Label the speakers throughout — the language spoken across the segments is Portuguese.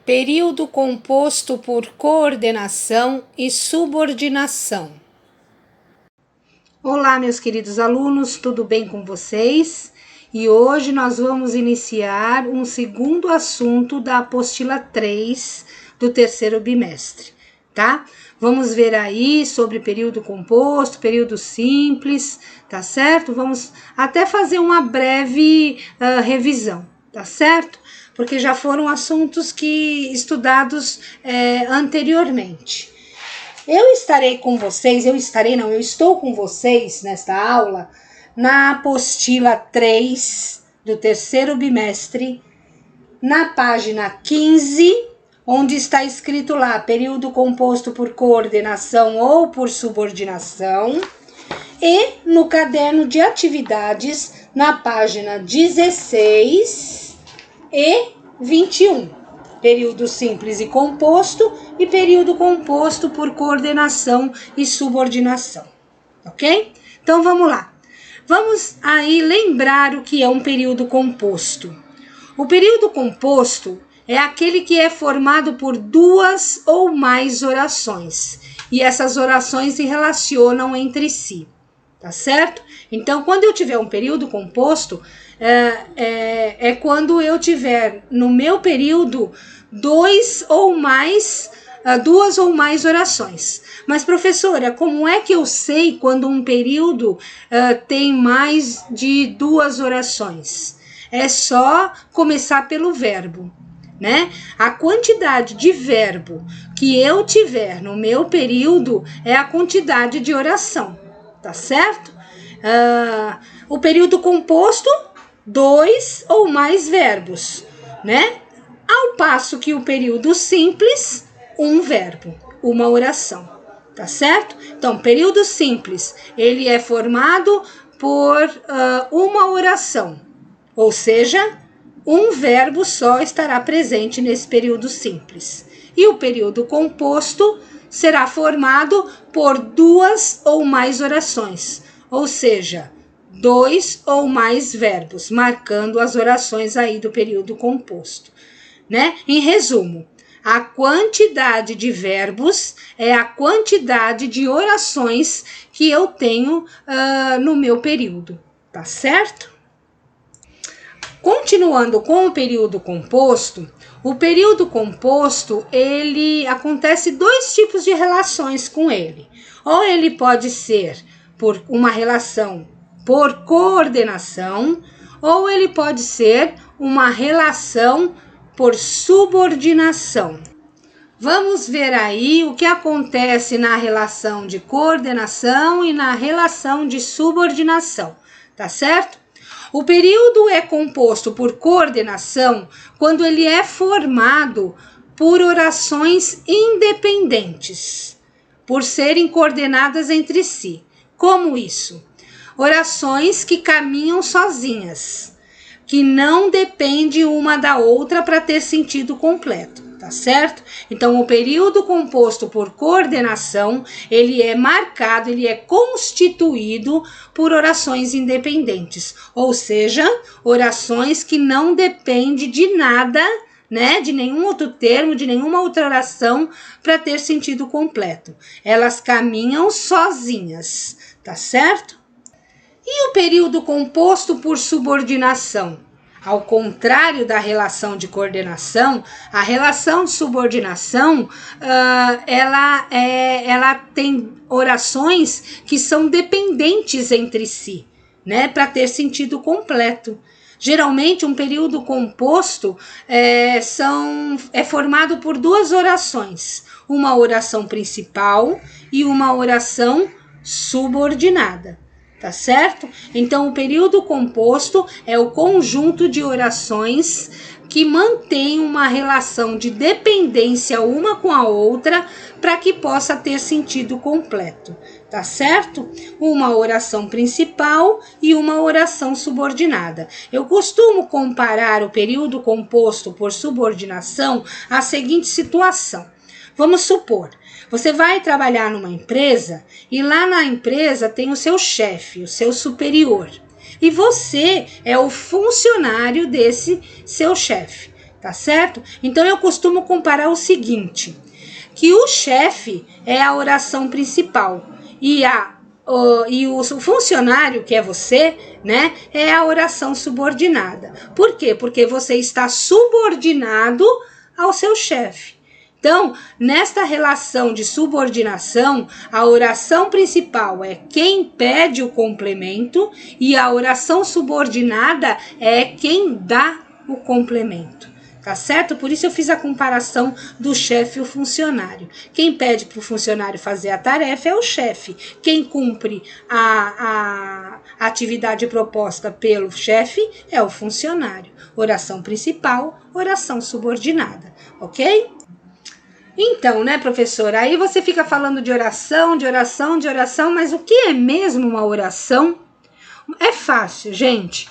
Speaker 1: Período composto por coordenação e subordinação. Olá, meus queridos alunos, tudo bem com vocês? E hoje nós vamos iniciar um segundo assunto da apostila 3 do terceiro bimestre, tá? Vamos ver aí sobre período composto, período simples, tá certo? Vamos até fazer uma breve revisão, tá certo? Porque já foram assuntos que estudados anteriormente. Eu estou com vocês nesta aula na apostila 3 do terceiro bimestre, na página 15, onde está escrito lá, período composto por coordenação ou por subordinação, e no caderno de atividades, na página 16 e 21, período simples e composto e período composto por coordenação e subordinação, ok? Então vamos lá, vamos aí lembrar o que é um período composto. O período composto é aquele que é formado por duas ou mais orações e essas orações se relacionam entre si, tá certo? Então quando eu tiver um período composto, é quando eu tiver no meu período duas ou mais orações. Mas, professora, como é que eu sei quando um período tem mais de duas orações? É só começar pelo verbo, né? A quantidade de verbo que eu tiver no meu período é a quantidade de oração, tá certo? O período composto, dois ou mais verbos, né? Ao passo que o período simples, um verbo, uma oração, tá certo? Então, período simples, ele é formado por uma oração, ou seja, um verbo só estará presente nesse período simples. E o período composto será formado por duas ou mais orações, ou seja, dois ou mais verbos, marcando as orações aí do período composto, né? Em resumo, a quantidade de verbos é a quantidade de orações que eu tenho no meu período, tá certo? Continuando com o período composto, ele acontece dois tipos de relações com ele. Ou ele pode ser por uma relação por coordenação, ou ele pode ser uma relação por subordinação. Vamos ver aí o que acontece na relação de coordenação e na relação de subordinação, tá certo? O período é composto por coordenação quando ele é formado por orações independentes, por serem coordenadas entre si. Como isso? Orações que caminham sozinhas, que não dependem uma da outra para ter sentido completo, tá certo? Então, o período composto por coordenação, ele é marcado, ele é constituído por orações independentes, ou seja, orações que não dependem de nada, né, de nenhum outro termo, de nenhuma outra oração para ter sentido completo. Elas caminham sozinhas, tá certo? E o período composto por subordinação? Ao contrário da relação de coordenação, a relação de subordinação, ela tem orações que são dependentes entre si, né, para ter sentido completo. Geralmente, um período composto é formado por duas orações, uma oração principal e uma oração subordinada. Tá certo? Então, o período composto é o conjunto de orações que mantém uma relação de dependência uma com a outra para que possa ter sentido completo, tá certo? Uma oração principal e uma oração subordinada. Eu costumo comparar o período composto por subordinação à seguinte situação. Vamos supor, você vai trabalhar numa empresa e lá na empresa tem o seu chefe, o seu superior. E você é o funcionário desse seu chefe, tá certo? Então eu costumo comparar o seguinte, que o chefe é a oração principal e o funcionário, que é você, né, é a oração subordinada. Por quê? Porque você está subordinado ao seu chefe. Então, nesta relação de subordinação, a oração principal é quem pede o complemento e a oração subordinada é quem dá o complemento. Tá certo? Por isso eu fiz a comparação do chefe e o funcionário. Quem pede para o funcionário fazer a tarefa é o chefe. Quem cumpre a atividade proposta pelo chefe é o funcionário. Oração principal, oração subordinada. Ok? Então, né, professora? Aí você fica falando de oração, mas o que é mesmo uma oração? É fácil, gente.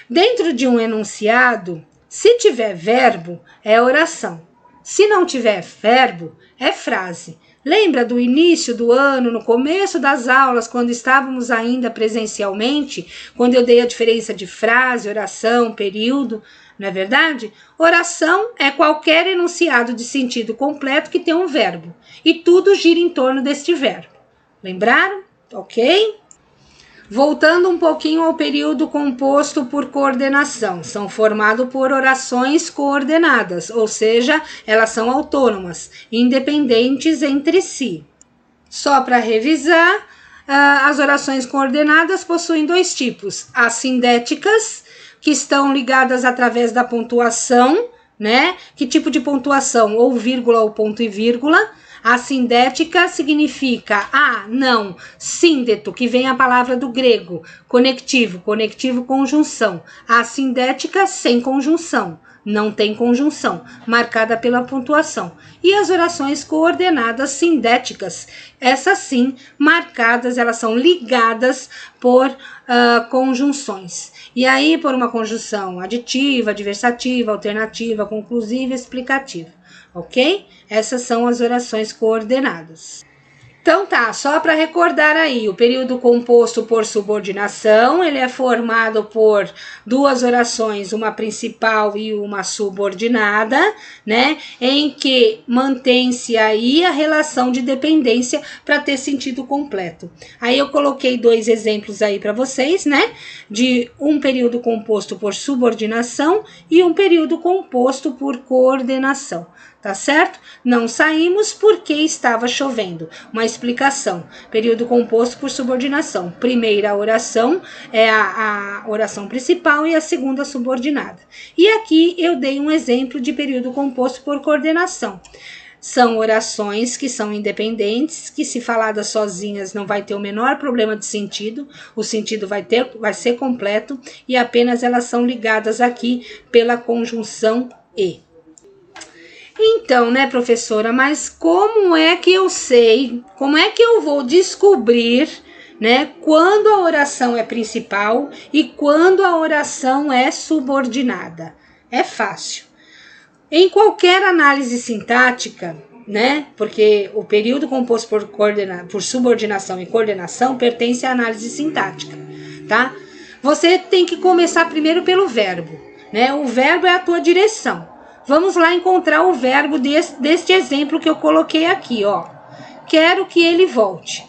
Speaker 1: Dentro de um enunciado, se tiver verbo, é oração. Se não tiver verbo, é frase. Lembra do início do ano, no começo das aulas, quando estávamos ainda presencialmente, quando eu dei a diferença de frase, oração, período, não é verdade? Oração é qualquer enunciado de sentido completo que tem um verbo, e tudo gira em torno deste verbo. Lembraram? Ok? Voltando um pouquinho ao período composto por coordenação, são formados por orações coordenadas, ou seja, elas são autônomas, independentes entre si. Só para revisar, as orações coordenadas possuem dois tipos: as sindéticas, que estão ligadas através da pontuação, né? Que tipo de pontuação? Ou vírgula ou ponto e vírgula. A sindética significa não, síndeto, que vem a palavra do grego, conectivo conjunção. A sindética sem conjunção, não tem conjunção, marcada pela pontuação. E as orações coordenadas sindéticas, essas sim, marcadas, elas são ligadas por conjunções. E aí por uma conjunção aditiva, adversativa, alternativa, conclusiva, explicativa. Ok? Essas são as orações coordenadas. Então tá, só para recordar aí, o período composto por subordinação, ele é formado por duas orações, uma principal e uma subordinada, né? Em que mantém-se aí a relação de dependência para ter sentido completo. Aí eu coloquei dois exemplos aí para vocês, né? De um período composto por subordinação e um período composto por coordenação. Tá certo? Não saímos porque estava chovendo. Uma explicação. Período composto por subordinação. Primeira oração é a oração principal e a segunda subordinada. E aqui eu dei um exemplo de período composto por coordenação. São orações que são independentes, que se faladas sozinhas não vai ter o menor problema de sentido, o sentido vai ser completo e apenas elas são ligadas aqui pela conjunção e. Então, né, professora, mas como é que eu sei, como é que eu vou descobrir, né, quando a oração é principal e quando a oração é subordinada? É fácil. Em qualquer análise sintática, né, porque o período composto por subordinação e coordenação pertence à análise sintática, tá? Você tem que começar primeiro pelo verbo, né? O verbo é a tua direção. Vamos lá encontrar o verbo deste exemplo que eu coloquei aqui, ó. Quero que ele volte.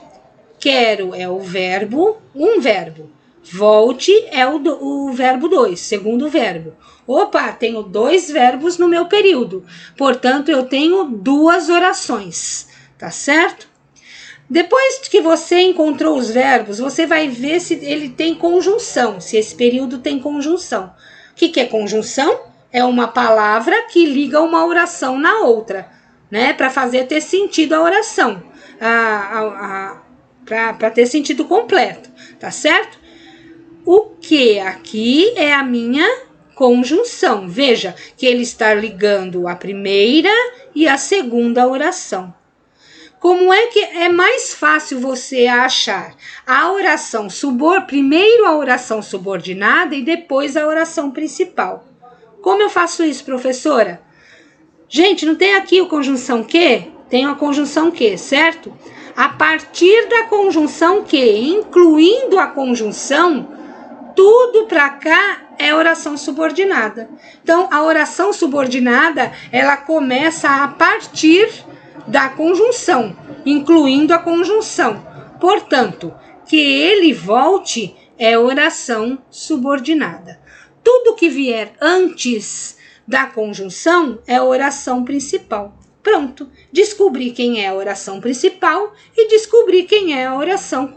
Speaker 1: Quero é o verbo, um verbo. Volte é o verbo 2, segundo verbo. Opa, tenho dois verbos no meu período. Portanto, eu tenho duas orações, tá certo? Depois que você encontrou os verbos, você vai ver se ele tem conjunção, se esse período tem conjunção. O que é conjunção? É uma palavra que liga uma oração na outra, né? Para fazer ter sentido a oração, para ter sentido completo, tá certo? O que aqui é a minha conjunção. Veja que ele está ligando a primeira e a segunda oração. Como é que é mais fácil você achar a oração primeiro a oração subordinada e depois a oração principal? Como eu faço isso, professora? Gente, não tem aqui o conjunção que? Tem a conjunção que, certo? A partir da conjunção que, incluindo a conjunção, tudo para cá é oração subordinada. Então, a oração subordinada, ela começa a partir da conjunção, incluindo a conjunção. Portanto, que ele volte é oração subordinada. Tudo que vier antes da conjunção é oração principal. Pronto, descobri quem é a oração principal e descobri quem é a oração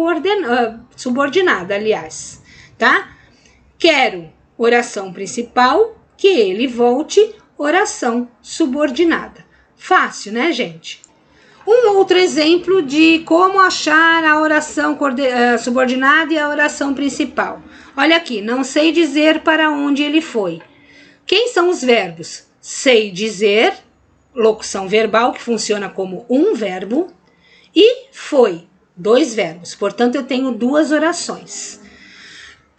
Speaker 1: subordinada, aliás, tá? Quero oração principal, que ele volte, oração subordinada. Fácil, né, gente? Um outro exemplo de como achar a oração subordinada e a oração principal. Olha aqui, não sei dizer para onde ele foi. Quem são os verbos? Sei dizer, locução verbal, que funciona como um verbo, e foi, 2 verbos. Portanto, eu tenho 2 orações.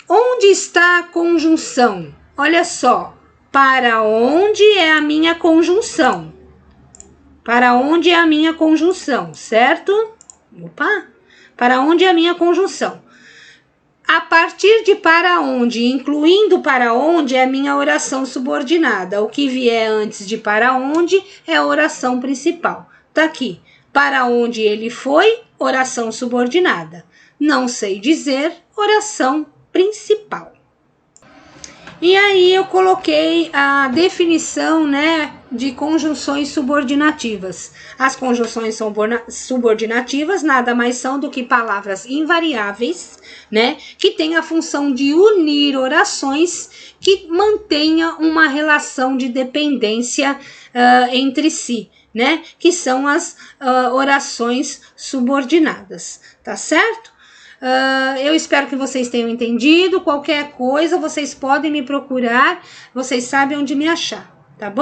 Speaker 1: Onde está a conjunção? Olha só, para onde é a minha conjunção? Para onde é a minha conjunção, certo? Opa! Para onde é a minha conjunção? A partir de para onde, incluindo para onde, é a minha oração subordinada. O que vier antes de para onde é a oração principal. Tá aqui. Para onde ele foi, oração subordinada. Não sei dizer, oração principal. E aí eu coloquei a definição, né, de conjunções subordinativas. As conjunções subordinativas nada mais são do que palavras invariáveis, né, que têm a função de unir orações que mantenha uma relação de dependência entre si, né, que são as orações subordinadas, tá certo? Eu espero que vocês tenham entendido. Qualquer coisa, vocês podem me procurar. Vocês sabem onde me achar, tá bom?